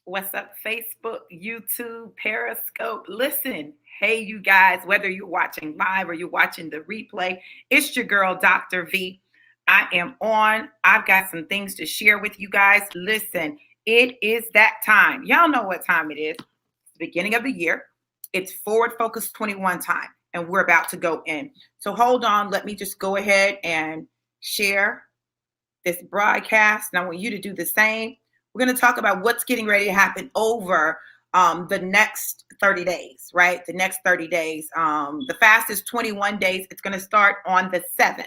What's up, Facebook, YouTube, Periscope? Listen, hey, you guys, whether you're watching live or you're watching the replay, it's your girl, Dr. V. I am on. I've got some things to share with you guys. Listen, it is that time. Y'all know what time it is. It's the beginning of the year. It's Forward Focus 21 time, and we're about to go in. So hold on. Let me just go ahead and share this broadcast. And I want you to do the same. We're going to talk about what's getting ready to happen over the next 30 days, right? The next 30 days. The fast is 21 days. It's going to start on the 7th.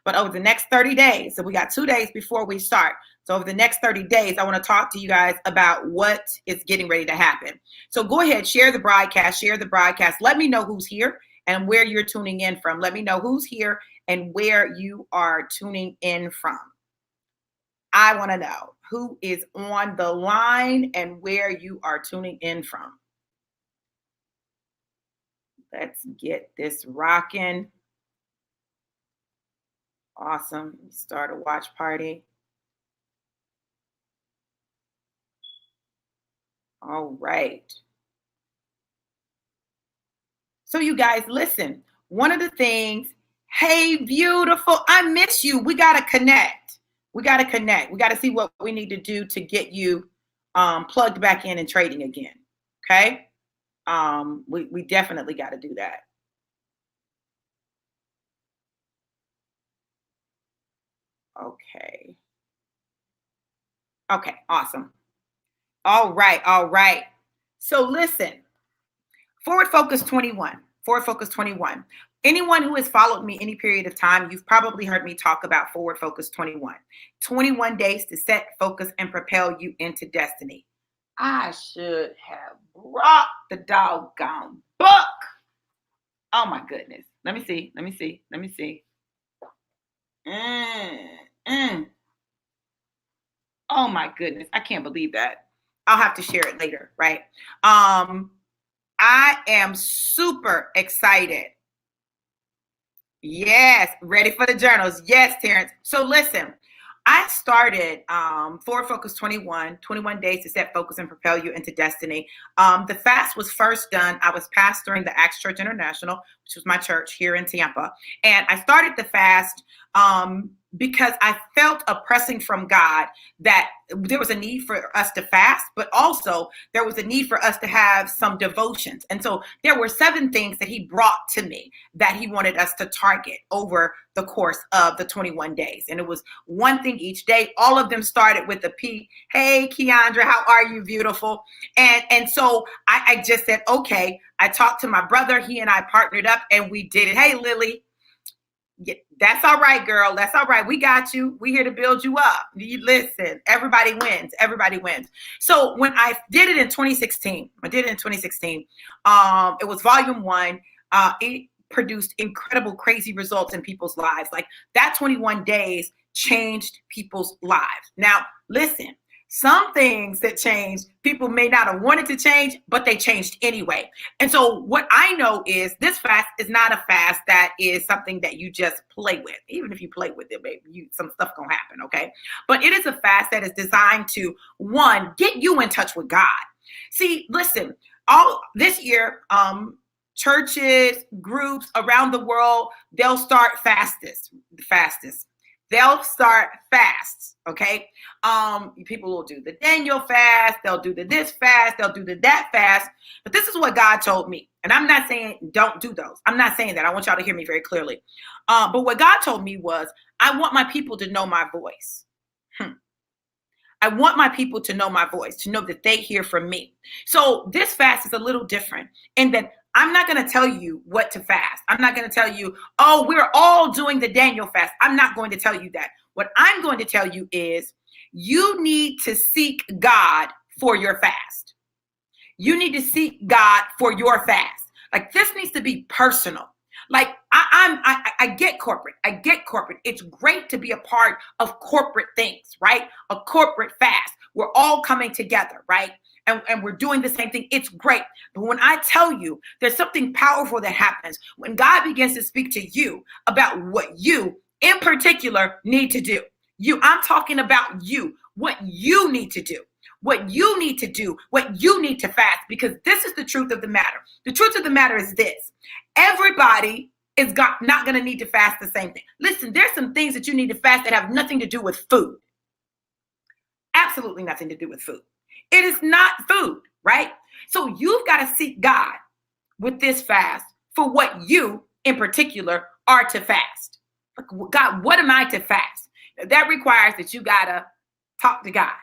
But over the next 30 days, so we got 2 days before we start. So over the next 30 days, I want to talk to you guys about what is getting ready to happen. So go ahead, share the broadcast, Let me know who's here and where you're tuning in from. Let me know who's here and where you are tuning in from. I want to know who is on the line and where you are tuning in from. Let's get this rocking. Awesome. Start a watch party. All right. So you guys, listen, one of the things, hey, beautiful, I miss you. We got to connect. We got to see what we need to do to get you plugged back in and trading again. Okay. We definitely got to do that. Okay. Okay. Awesome. All right. So listen, Forward Focus 21. Anyone who has followed me any period of time, you've probably heard me talk about Forward Focus 21. 21 days to set, focus, and propel you into destiny. I should have brought the doggone book. Oh my goodness. Let me see. Oh my goodness. I can't believe that. I'll have to share it later, right? I am super excited. Yes, ready for the journals. Yes, Terrence. So listen, I started Forward Focus 21 days to set, focus, and propel you into destiny. The fast was first done. I was pastoring the Acts Church International, which was my church here in Tampa. And I started the fast because I felt a pressing from God that there was a need for us to fast, but also there was a need for us to have some devotions. And so there were 7 things that he brought to me that he wanted us to target over the course of the 21 days. And it was one thing each day. All of them started with a P. Hey, Keandra, how are you, beautiful? And so I just said, okay. I talked to my brother. He and I partnered up and we did it. Hey, Lily. Yeah, that's all right, girl. That's all right. We got you. We're here to build you up. You listen, everybody wins. So when I did it in 2016, it was volume 1. It produced incredible, crazy results in people's lives. Like that 21 days changed people's lives. Now, listen, some things that changed, people may not have wanted to change, but they changed anyway. And so what I know is this fast is not a fast that is something that you just play with. Even if you play with it, baby, some stuff gonna happen, okay? But it is a fast that is designed to, 1, get you in touch with God. See, listen, all this year, churches, groups around the world, they'll start fastest. They'll start fasts, okay? People will do the Daniel fast, they'll do the this fast, they'll do the that fast. But this is what God told me. And I'm not saying don't do those. I'm not saying that. I want y'all to hear me very clearly. But what God told me was, I want my people to know my voice. I want my people to know my voice, to know that they hear from me. So this fast is a little different in that I'm not going to tell you what to fast. I'm not going to tell you, oh, we're all doing the Daniel fast. I'm not going to tell you that. What I'm going to tell you is you need to seek God for your fast. You need to seek God for your fast. Like this needs to be personal. Like I get corporate. It's great to be a part of corporate things, right? A corporate fast. We're all coming together, right? And we're doing the same thing. It's great. But when I tell you, there's something powerful that happens when God begins to speak to you about what you in particular need to do. I'm talking about you, what you need to do. what you need to do, what you need to fast, because this is the truth of the matter. The truth of the matter is this. Everybody is not going to need to fast the same thing. Listen, there's some things that you need to fast that have nothing to do with food. Absolutely nothing to do with food. It is not food, right? So you've got to seek God with this fast for what you in particular are to fast. God, what am I to fast? That requires that you got to talk to God.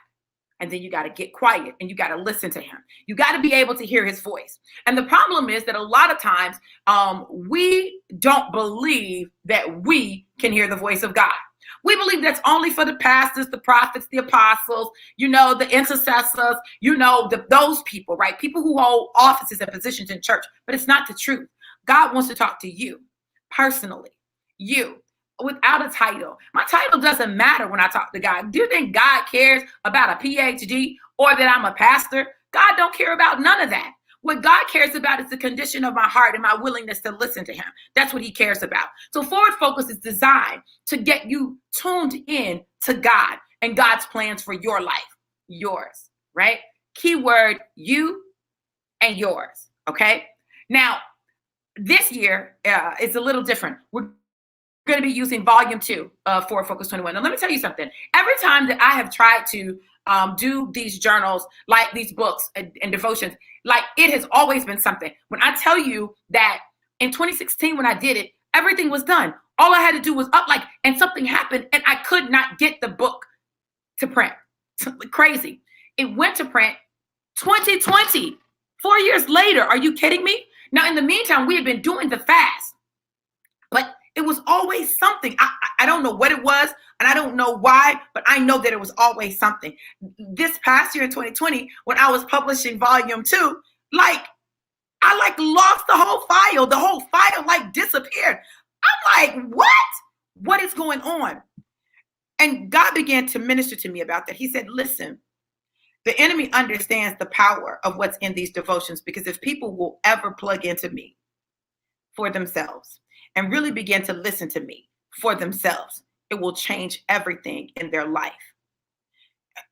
And then you got to get quiet and you got to listen to him. You got to be able to hear his voice. And the problem is that a lot of times we don't believe that we can hear the voice of God. We believe that's only for the pastors, the prophets, the apostles, the intercessors, those people, right? People who hold offices and positions in church. But it's not the truth. God wants to talk to you personally, you. Without a title. My title doesn't matter when I talk to God. Do you think God cares about a PhD or that I'm a pastor? God don't care about none of that. What God cares about is the condition of my heart and my willingness to listen to him. That's what he cares about. So Forward Focus is designed to get you tuned in to God and God's plans for your life, yours, right? Keyword, you and yours, okay? Now, this year is a little different. We're going to be using volume 2 of Forward Focus 21. Now, let me tell you something. Every time that I have tried to do these journals, like these books and devotions, like it has always been something. When I tell you that in 2016, when I did it, everything was done. All I had to do was and something happened and I could not get the book to print. Crazy. It went to print 2020, 4 years later. Are you kidding me? Now, in the meantime, we had been doing the fast, but it was always something. I don't know what it was, and I don't know why, but I know that it was always something. This past year in 2020, when I was publishing volume 2, I lost the whole file. The whole file disappeared. I'm like, what? What is going on? And God began to minister to me about that. He said, listen, the enemy understands the power of what's in these devotions, because if people will ever plug into me for themselves and really begin to listen to me for themselves, it will change everything in their life.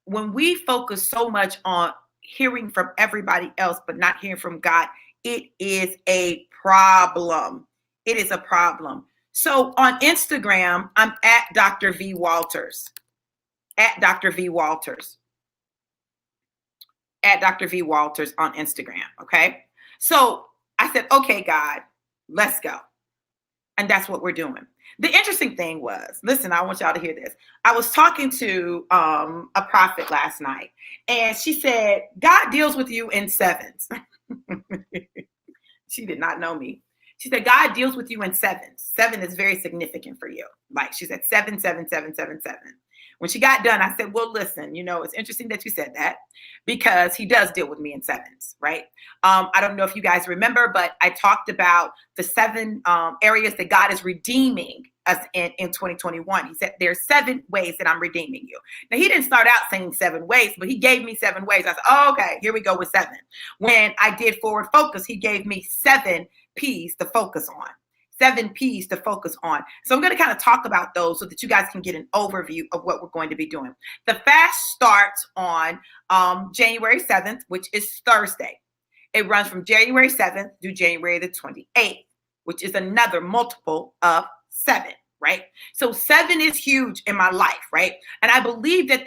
When we focus so much on hearing from everybody else, but not hearing from God, it is a problem. It is a problem. So on Instagram, I'm at Dr. V. Walters. At Dr. V. Walters. At Dr. V. Walters on Instagram. Okay. So I said, okay, God, let's go. And that's what we're doing. The interesting thing was, listen, I want y'all to hear this. I was talking to a prophet last night, and she said, God deals with you in sevens. She did not know me. She said, God deals with you in sevens. 7 is very significant for you. She said 7, 7, 7, 7, 7. When she got done, I said, well, listen, it's interesting that you said that, because he does deal with me in sevens, right? I don't know if you guys remember, but I talked about the 7 areas that God is redeeming us in 2021. He said, there's 7 ways that I'm redeeming you. Now, he didn't start out saying 7 ways, but he gave me 7 ways. I said, oh, okay, here we go with 7. When I did Forward Focus, he gave me 7 P's to focus on. 7 P's to focus on. So I'm going to kind of talk about those so that you guys can get an overview of what we're going to be doing. The fast starts on January 7th, which is Thursday. It runs from January 7th to January the 28th, which is another multiple of 7, right? So 7 is huge in my life, right? And I believe that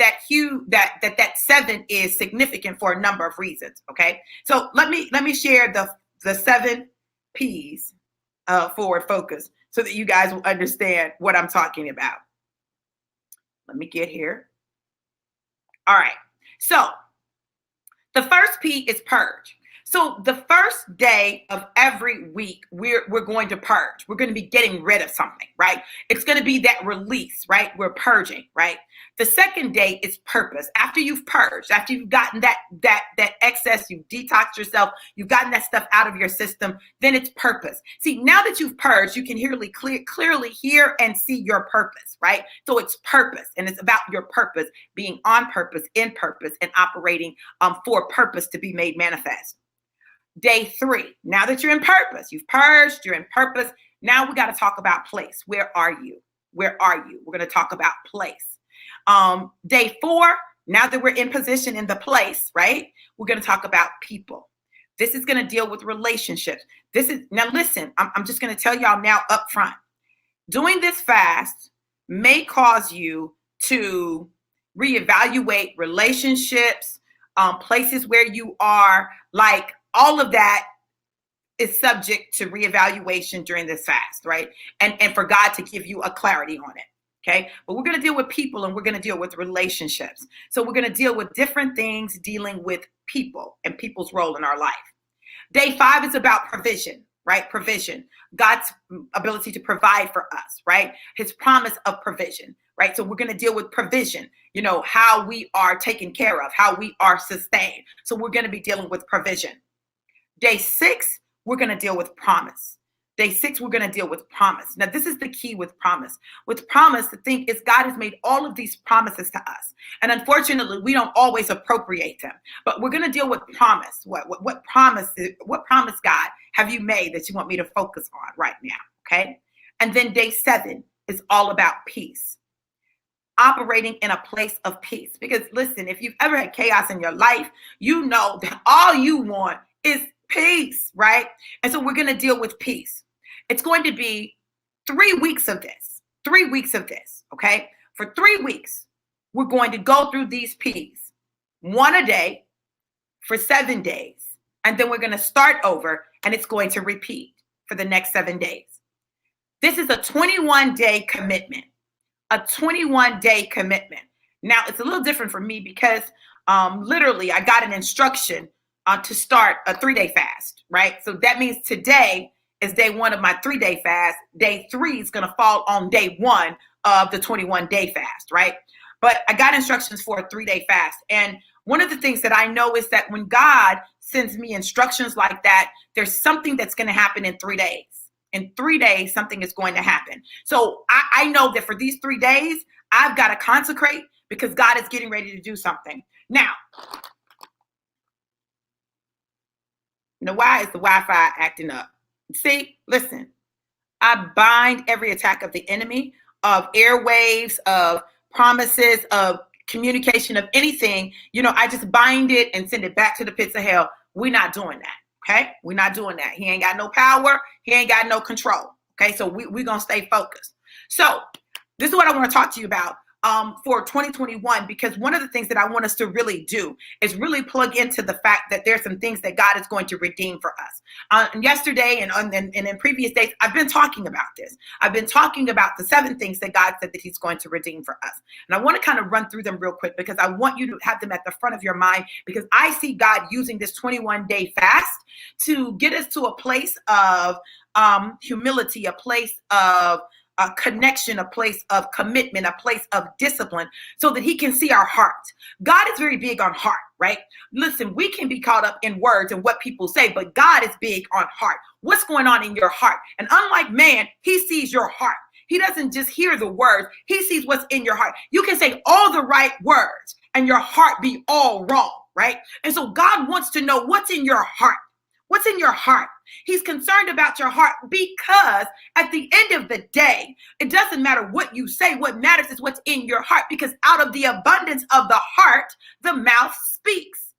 7 is significant for a number of reasons, okay? So let me share the 7 P's Forward Focus so that you guys will understand what I'm talking about. Let me get here. All right. So the first P is purge. So the first day of every week, we're going to purge. We're going to be getting rid of something, right? It's going to be that release, right? We're purging, right? The second day is purpose. After you've purged, after you've gotten that excess, you've detoxed yourself, you've gotten that stuff out of your system, then it's purpose. See, now that you've purged, you can clearly hear and see your purpose, right? So it's purpose, and it's about your purpose, being on purpose, in purpose, and operating for purpose to be made manifest. Day 3, now that you're in purpose, you've purged, you're in purpose. Now we got to talk about Where are you? Where are you? We're going to talk about place. Day 4, Now that we're in position in the place, right? We're going to talk about people. This is going to deal with relationships. Now listen, I'm just going to tell y'all now up front. Doing this fast may cause you to reevaluate relationships, places where you are, like all of that is subject to reevaluation during this fast, right? And for God to give you a clarity on it. Okay. But we're going to deal with people and we're going to deal with relationships. So we're going to deal with different things dealing with people and people's role in our life. Day 5 is about provision, right? Provision, God's ability to provide for us, right? His promise of provision, right? So we're going to deal with provision, how we are taken care of, how we are sustained. So we're going to be dealing with provision. Day 6, we're going to deal with promise. Day 6, we're going to deal with promise. Now, this is the key with promise. With promise, the thing is God has made all of these promises to us. And unfortunately, we don't always appropriate them. But we're going to deal with promise. What promise, God, have you made that you want me to focus on right now? Okay. And then day 7 is all about peace. Operating in a place of peace. Because listen, if you've ever had chaos in your life, you know that all you want is peace, right? And so we're going to deal with peace. It's going to be 3 weeks of this. 3 weeks of this, okay? For 3 weeks, we're going to go through these P's, 1 a day for 7 days. And then we're going to start over and it's going to repeat for the next 7 days. This is a 21-day commitment, a 21-day commitment. Now, it's a little different for me because literally I got an instruction to start a 3-day fast, right? So that means today is day 1 of my 3-day fast. Day 3 is going to fall on day 1 of the 21-day fast, right? But I got instructions for a 3-day fast. And one of the things that I know is that when God sends me instructions like that, there's something that's going to happen in 3 days. In 3 days, something is going to happen. So I know that for these 3 days, I've got to consecrate because God is getting ready to do something. Now, why is the Wi-Fi acting up? See, listen, I bind every attack of the enemy, of airwaves, of promises, of communication, of anything. I just bind it and send it back to the pits of hell. We're not doing that, okay? We're not doing that. He ain't got no power. He ain't got no control, okay? So we're going to stay focused. So this is what I want to talk to you about for 2021, because one of the things that I want us to really do is really plug into the fact that there's some things that God is going to redeem for us. And yesterday and in previous days, I've been talking about this. I've been talking about the 7 things that God said that he's going to redeem for us. And I want to kind of run through them real quick because I want you to have them at the front of your mind, because I see God using this 21-day fast to get us to a place of humility, a place of a connection, a place of commitment, a place of discipline, so that he can see our heart. God is very big on heart, right? Listen, we can be caught up in words and what people say, but God is big on heart. What's going on in your heart? And unlike man, he sees your heart. He doesn't just hear the words. He sees what's in your heart. You can say all the right words and your heart be all wrong, right? And so God wants to know what's in your heart. What's in your heart? He's concerned about your heart, because at the end of the day, it doesn't matter what you say. What matters is what's in your heart, because out of the abundance of the heart, the mouth speaks.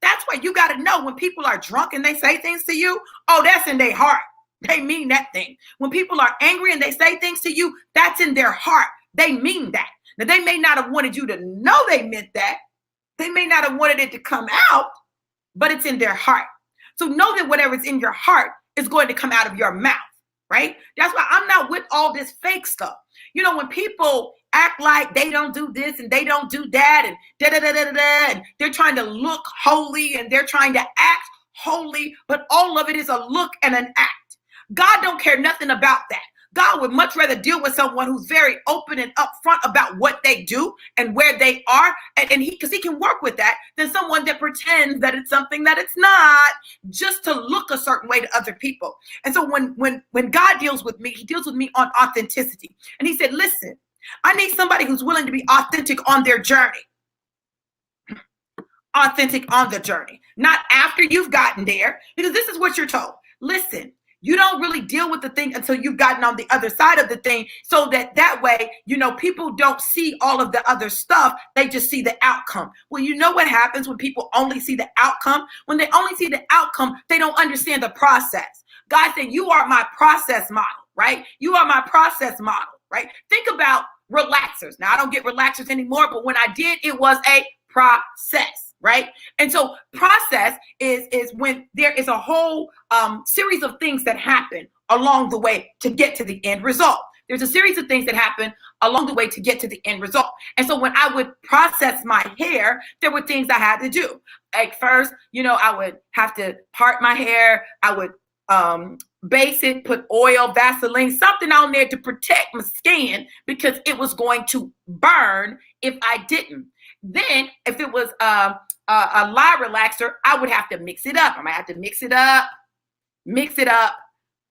That's why you got to know when people are drunk and they say things to you, oh, that's in their heart. They mean that thing. When people are angry and they say things to you, that's in their heart. They mean that. Now, they may not have wanted you to know they meant that. They may not have wanted it to come out, but it's in their heart. So know that whatever's in your heart is going to come out of your mouth, right? That's why I'm not with all this fake stuff. When people act like they don't do this and they don't do that and da-da-da-da-da, and they're trying to look holy and they're trying to act holy, but all of it is a look and an act. God don't care nothing about that. God would much rather deal with someone who's very open and upfront about what they do and where they are, and because he can work with that, than someone that pretends that it's something that it's not, just to look a certain way to other people. And so when God deals with me, he deals with me on authenticity. And he said, listen, I need somebody who's willing to be authentic on their journey. Authentic on the journey, not after you've gotten there, because this is what you're told. Listen, You don't really deal with the thing until you've gotten on the other side of the thing, so that way, people don't see all of the other stuff. They just see the outcome. Well, you know what happens when people only see the outcome? When they only see the outcome, they don't understand the process. God said, you are my process model, right? You are my process model, right? Think about relaxers. Now, I don't get relaxers anymore, but when I did, it was a process, right? And so process is when there is a whole series of things that happen along the way to get to the end result. There's a series of things that happen along the way to get to the end result. And so when I would process my hair, there were things I had to do. Like first, I would have to part my hair. I would base it, put oil, Vaseline, something on there to protect my skin because it was going to burn if I didn't. Then if it was a lye relaxer, I would have to mix it up. I might have to mix it up,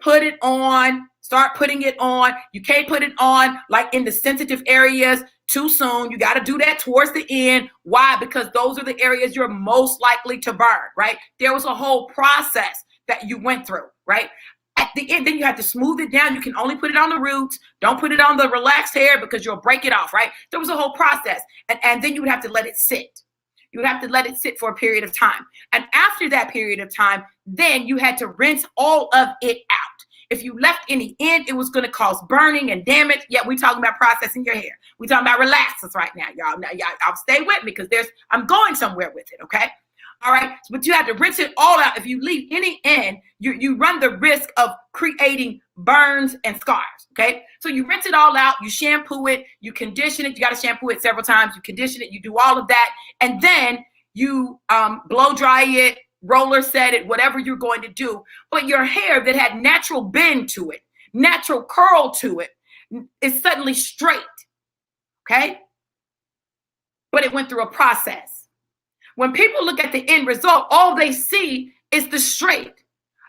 put it on, start putting it on. You can't put it on like in the sensitive areas too soon. You got to do that towards the end. Why? Because those are the areas you're most likely to burn, right? There was a whole process that you went through, right? At the end, then you have to smooth it down. You can only put it on the roots. Don't put it on the relaxed hair because you'll break it off, right? There was a whole process. And then you would have to let it sit. You would have to let it sit for a period of time. And after that period of time, then you had to rinse all of it out. If you left any in, it was going to cause burning and damage. Yeah, we're talking about processing your hair. We're talking about relaxers right now, y'all. Now, y'all stay with me because I'm going somewhere with it, okay? All right, but you have to rinse it all out. If you leave any in, you run the risk of creating burns and scars, okay? So you rinse it all out, you shampoo it, you condition it. You got to shampoo it several times. You condition it, you do all of that. And then you blow dry it, roller set it, whatever you're going to do. But your hair that had natural bend to it, natural curl to it, is suddenly straight, okay? But it went through a process. When people look at the end result, all they see is the straight.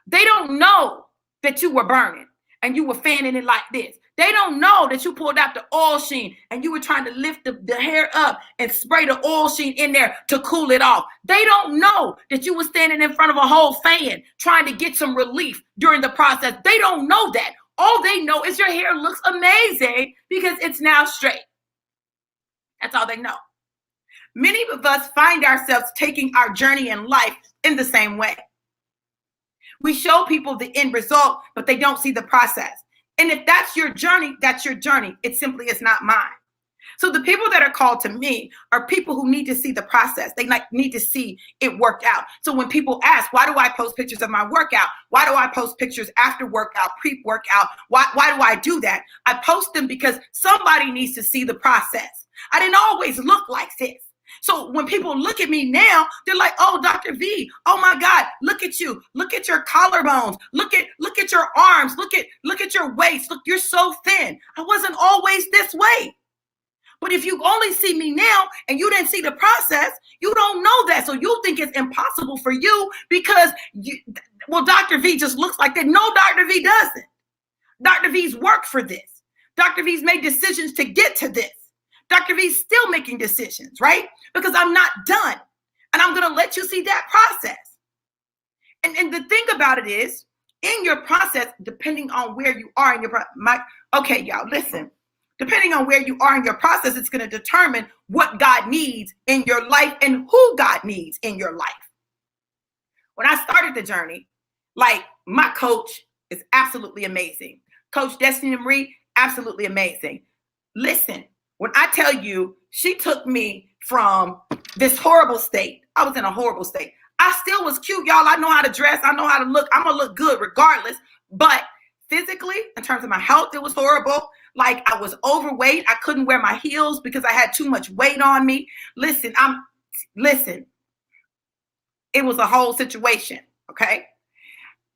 They don't know that you were burning and you were fanning it like this. They don't know that you pulled out the oil sheen and you were trying to lift the hair up and spray the oil sheen in there to cool it off. They don't know that you were standing in front of a whole fan trying to get some relief during the process. They don't know that. All they know is your hair looks amazing because it's now straight. That's all they know. Many of us find ourselves taking our journey in life in the same way. We show people the end result, but they don't see the process. And if that's your journey, that's your journey. It simply is not mine. So the people that are called to me are people who need to see the process. They need to see it work out. So when people ask, why do I post pictures of my workout? Why do I post pictures after workout, pre-workout? Why do I do that? I post them because somebody needs to see the process. I didn't always look like this. So when people look at me now, they're like, oh, Dr. V, oh my God, look at you. Look at your collarbones. Look at your arms. Look at your waist. Look, you're so thin. I wasn't always this way. But if you only see me now and you didn't see the process, you don't know that. So you think it's impossible for you because Dr. V just looks like that. No, Dr. V doesn't. Dr. V's worked for this. Dr. V's made decisions to get to this. Dr. V's still making decisions, right? Because I'm not done. And I'm going to let you see that process. And the thing about it is, in your process, depending on where you are in your okay, y'all, listen. Depending on where you are in your process, it's going to determine what God needs in your life and who God needs in your life. When I started the journey, like my coach is absolutely amazing. Coach Destiny Marie, absolutely amazing. Listen. When I tell you, she took me from this horrible state. I was in a horrible state. I still was cute, y'all. I know how to dress. I know how to look. I'm going to look good regardless. But physically, in terms of my health, it was horrible. Like I was overweight. I couldn't wear my heels because I had too much weight on me. Listen. It was a whole situation, okay?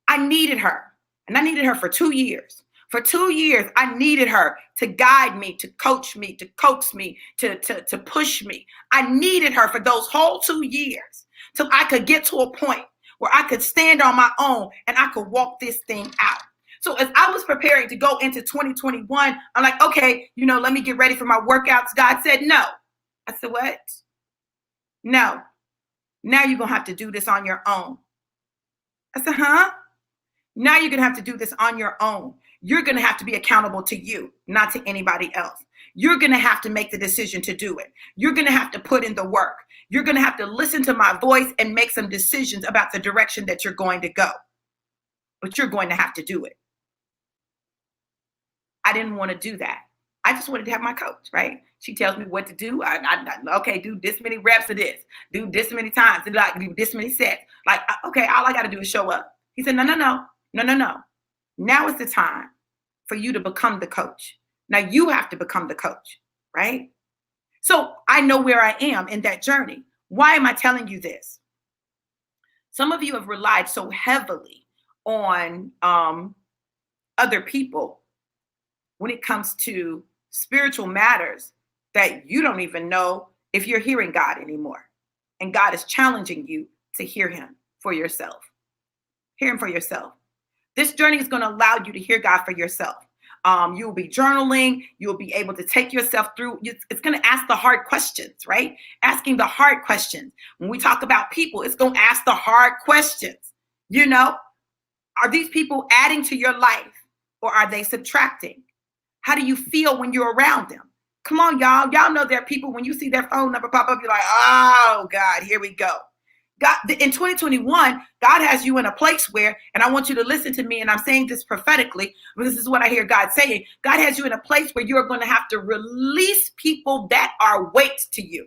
I needed her. And I needed her for 2 years. For 2 years, I needed her to guide me, to coach me, to coax me, to push me. I needed her for those whole 2 years till I could get to a point where I could stand on my own and I could walk this thing out. So as I was preparing to go into 2021, I'm like, okay, let me get ready for my workouts. God said, no. I said, what? No. Now you're going to have to do this on your own. I said, huh? Now you're going to have to do this on your own. You're going to have to be accountable to you, not to anybody else. You're going to have to make the decision to do it. You're going to have to put in the work. You're going to have to listen to my voice and make some decisions about the direction that you're going to go. But you're going to have to do it. I didn't want to do that. I just wanted to have my coach, right? She tells me what to do. Okay, do this many reps of this. Do this many times. Do this many sets. Like, okay, all I got to do is show up. He said, no. Now is the time for you to become the coach. Now you have to become the coach, right? So I know where I am in that journey. Why am I telling you this? Some of you have relied so heavily on other people when it comes to spiritual matters that you don't even know if you're hearing God anymore. And God is challenging you to hear him for yourself. Hear him for yourself. This journey is going to allow you to hear God for yourself. You'll be journaling. You'll be able to take yourself through. It's going to ask the hard questions, right? Asking the hard questions. When we talk about people, it's going to ask the hard questions. You know, are these people adding to your life or are they subtracting? How do you feel when you're around them? Come on, y'all. Y'all know there are people, when you see their phone number pop up, you're like, oh, God, here we go. God, in 2021, God has you in a place where, and I want you to listen to me, and I'm saying this prophetically, because this is what I hear God saying. God has you in a place where you're going to have to release people that are weights to you.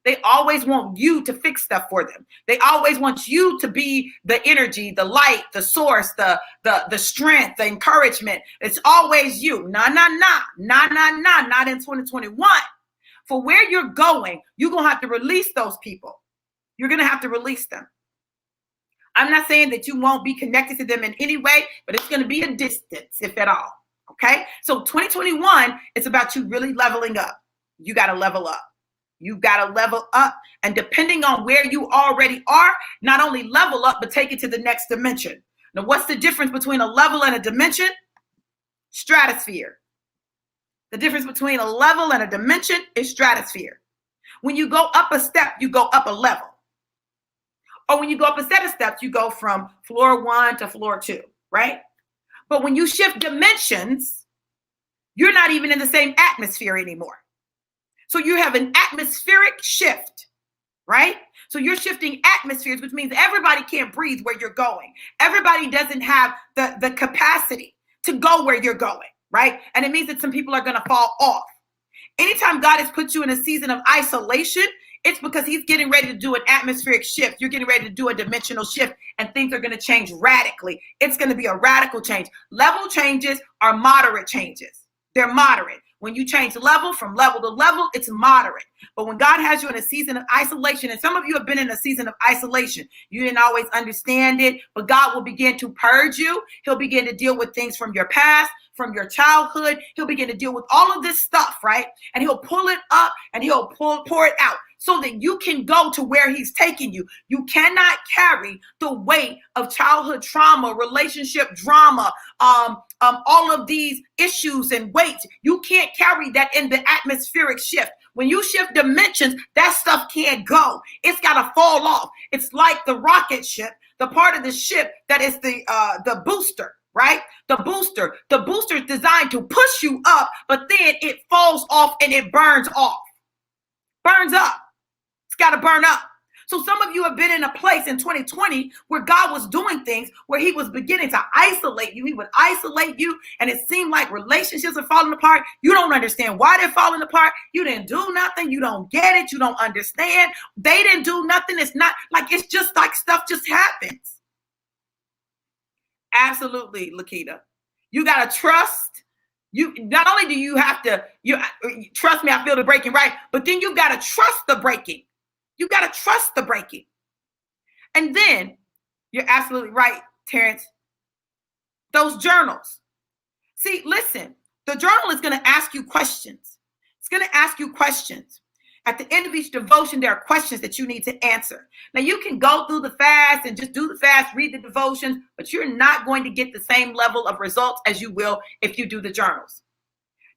They always want you to fix stuff for them. They always want you to be the energy, the light, the source, the strength, the encouragement. It's always you. Not in 2021. For where you're going, you're going to have to release those people. You're going to have to release them. I'm not saying that you won't be connected to them in any way, but it's going to be a distance, if at all. Okay? So 2021, it's about you really leveling up. You got to level up. You got to level up. And depending on where you already are, not only level up, but take it to the next dimension. Now, what's the difference between a level and a dimension? Stratosphere. The difference between a level and a dimension is stratosphere. When you go up a step, you go up a level. Or when you go up a set of steps, you go from floor 1 to floor 2, right? But when you shift dimensions, you're not even in the same atmosphere anymore. So you have an atmospheric shift, right? So you're shifting atmospheres, which means everybody can't breathe where you're going. Everybody doesn't have the capacity to go where you're going, right? And it means that some people are going to fall off. Anytime God has put you in a season of isolation, it's because he's getting ready to do an atmospheric shift. You're getting ready to do a dimensional shift, and things are going to change radically. It's going to be a radical change. Level changes are moderate changes. They're moderate. When you change level from level to level, it's moderate. But when God has you in a season of isolation, and some of you have been in a season of isolation, you didn't always understand it, but God will begin to purge you. He'll begin to deal with things from your past, from your childhood. He'll begin to deal with all of this stuff, right? And he'll pull it up and he'll pour it out so that you can go to where he's taking you. You cannot carry the weight of childhood trauma, relationship drama, all of these issues and weights. You can't carry that in the atmospheric shift. When you shift dimensions, that stuff can't go. It's got to fall off. It's like the rocket ship, the part of the ship that is the booster, right? The booster is designed to push you up, but then it falls off and it burns off. Burns up. It's got to burn up. So some of you have been in a place in 2020 where God was doing things where he was beginning to isolate you. He would isolate you, and it seemed like relationships are falling apart. You don't understand why they're falling apart. You didn't do nothing. You don't get it. You don't understand. They didn't do nothing. It's not like, it's just like stuff just happens. Absolutely, Lakita. You got to trust. You not only do you have to, trust me, I feel the breaking, right? But then you got to trust the breaking. You got to trust the breaking. And then you're absolutely right, Terrence. Those journals. See, listen, the journal is going to ask you questions. It's going to ask you questions. At the end of each devotion, there are questions that you need to answer. Now, you can go through the fast and just do the fast, read the devotions, but you're not going to get the same level of results as you will if you do the journals.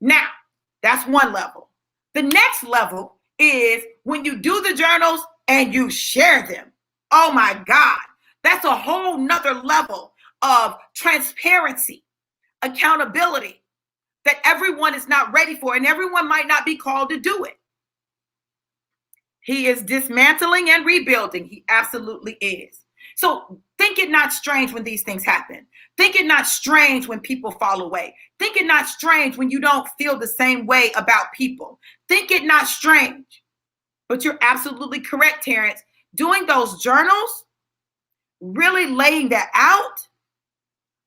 Now, that's one level. The next level is when you do the journals and you share them. Oh my God, that's a whole nother level of transparency, accountability that everyone is not ready for, and everyone might not be called to do it. He is dismantling and rebuilding. He absolutely is. So think it not strange when these things happen. Think it not strange when people fall away. Think it not strange when you don't feel the same way about people. Think it not strange. But you're absolutely correct, Terrence. Doing those journals, really laying that out,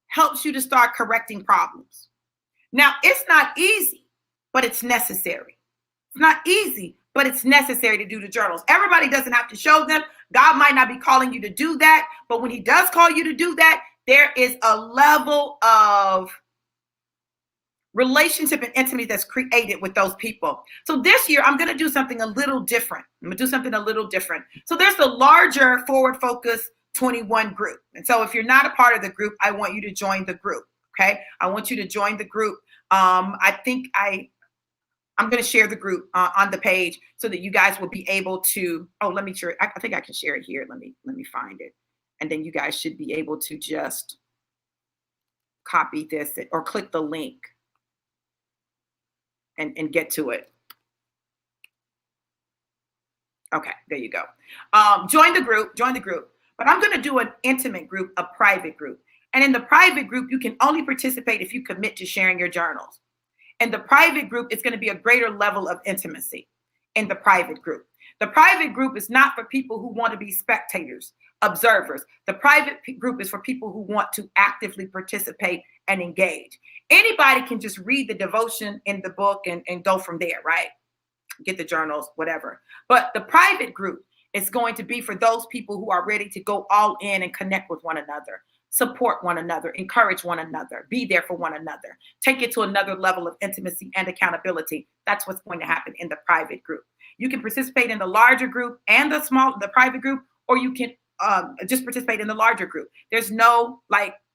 helps you to start correcting problems. Now, it's not easy, but it's necessary. It's not easy, but it's necessary to do the journals. Everybody doesn't have to show them. God might not be calling you to do that, but when he does call you to do that, there is a level of relationship and intimacy that's created with those people. So this year, I'm going to do something a little different. So there's the larger Forward Focus 21 group. And so if you're not a part of the group, I want you to join the group. Okay. I want you to join the group. I'm going to share the group on the page so that you guys will be able to, let me share. I think I can share it here. Let me find it. And then you guys should be able to just copy this or click the link and get to it. Okay, there you go. Join the group. But I'm going to do an intimate group, a private group. And in the private group, you can only participate if you commit to sharing your journals. In the private group, it's going to be a greater level of intimacy in the private group. The private group is not for people who want to be spectators, observers. The private group is for people who want to actively participate and engage. Anybody can just read the devotion in the book and go from there, right? Get the journals, whatever. But the private group is going to be for those people who are ready to go all in and connect with one another, support one another, encourage one another, be there for one another, take it to another level of intimacy and accountability. That's what's going to happen in the private group. You can participate in the larger group and the private group, or you can just participate in the larger group. There's no,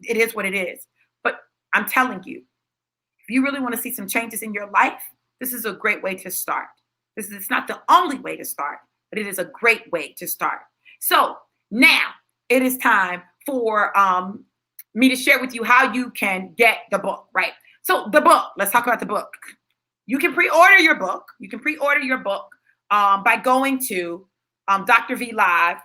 it is what it is. But I'm telling you, if you really want to see some changes in your life, this is a great way to start. It's not the only way to start, but it is a great way to start. So now it is time for me to share with you how you can get the book, right? So the book, let's talk about the book. You can pre-order your book. By going to Dr. V Live,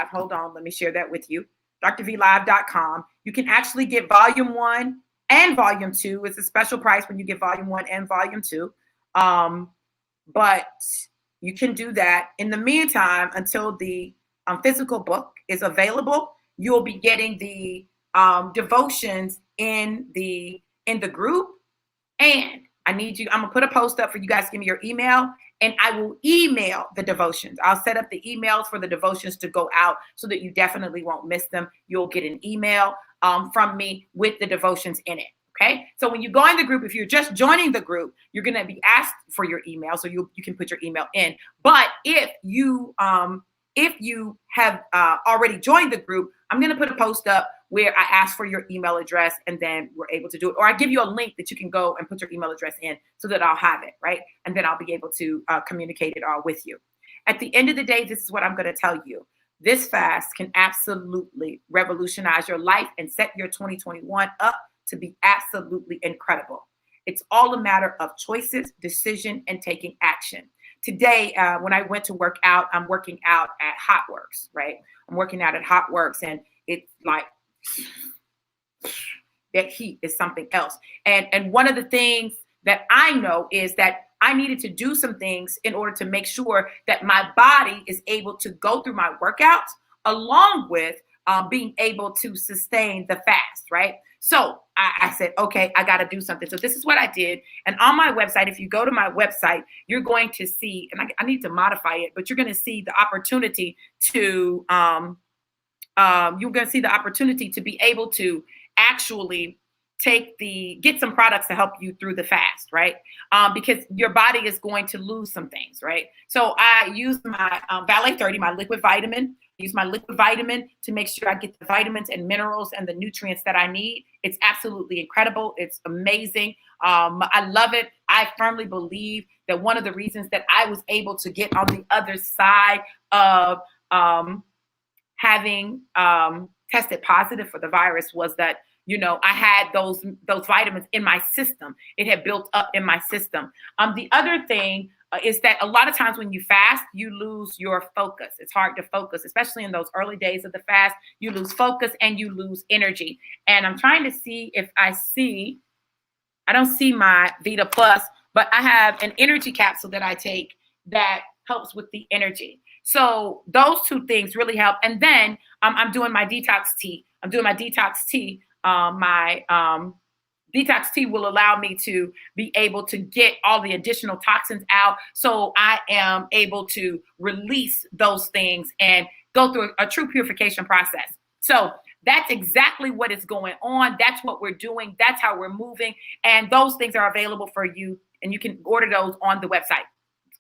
hold on, let me share that with you, drvlive.com. You can actually get volume 1 and volume 2. It's a special price when you get volume 1 and volume 2. But you can do that. In the meantime, until the physical book is available, you'll be getting the devotions in the group. And I'm gonna put a post up for you guys to give me your email, and I will email the devotions. I'll set up the emails for the devotions to go out so that you definitely won't miss them. You'll get an email from me with the devotions in it. Okay. So when you go in the group, if you're just joining the group, you're going to be asked for your email. So you can put your email in. But if you have already joined the group, I'm going to put a post up where I ask for your email address, and then we're able to do it. Or I give you a link that you can go and put your email address in so that I'll have it, right? And then I'll be able to communicate it all with you. At the end of the day, this is what I'm going to tell you. This fast can absolutely revolutionize your life and set your 2021 up to be absolutely incredible. It's all a matter of choices, decision, and taking action. Today, when I went to work out, I'm working out at Hotworks, right? I'm working out at Hotworks, and it's like that heat is something else. And one of the things that I know is that I needed to do some things in order to make sure that my body is able to go through my workouts along with being able to sustain the fast, right? So I said, okay, I got to do something. So this is what I did. And on my website, if you go to my website, you're going to see, and I need to modify it, but you're going to see the opportunity to, be able to actually get some products to help you through the fast, right? Because your body is going to lose some things, right? So I use my Valet 30, my liquid vitamin. Use my liquid vitamin to make sure I get the vitamins and minerals and the nutrients that I need. It's absolutely incredible. It's amazing. I love it. I firmly believe that one of the reasons that I was able to get on the other side of having tested positive for the virus was that, I had those vitamins in my system. It had built up in my system. The other thing is that a lot of times when you fast, you lose your focus. It's hard to focus, especially in those early days of the fast. You lose focus and you lose energy. And I'm trying to see if I don't see my Vita Plus, but I have an energy capsule that I take that helps with the energy. So those two things really help. And then I'm doing my detox tea. My detox tea will allow me to be able to get all the additional toxins out. So I am able to release those things and go through a true purification process. So that's exactly what is going on. That's what we're doing. That's how we're moving. And those things are available for you. And you can order those on the website.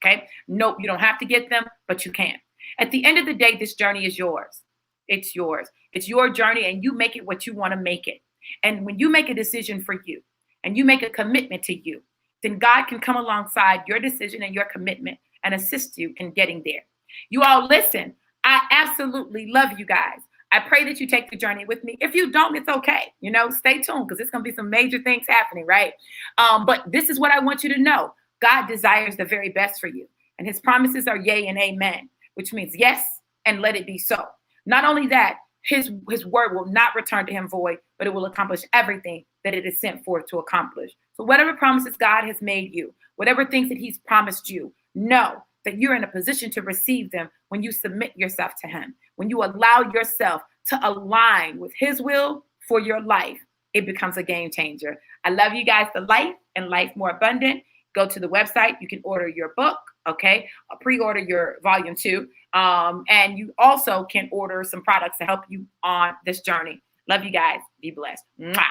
Okay. Nope, you don't have to get them, but you can. At the end of the day, this journey is yours. It's yours. It's your journey, and you make it what you want to make it. And when you make a decision for you and you make a commitment to you, then God can come alongside your decision and your commitment and assist you in getting there. You all listen, I absolutely love you guys. I pray that you take the journey with me. If you don't, it's okay. Stay tuned because it's going to be some major things happening, right? But this is what I want you to know. God desires the very best for you. And his promises are yea and amen, which means yes, and let it be so. Not only that, his word will not return to him void, but it will accomplish everything that it is sent forth to accomplish. So whatever promises God has made you, whatever things that he's promised you, know that you're in a position to receive them when you submit yourself to him. When you allow yourself to align with his will for your life, it becomes a game changer. I love you guys to life and life more abundant. Go to the website. You can order your book, okay? Pre-order your volume 2. And you also can order some products to help you on this journey. Love you guys. Be blessed. Mwah.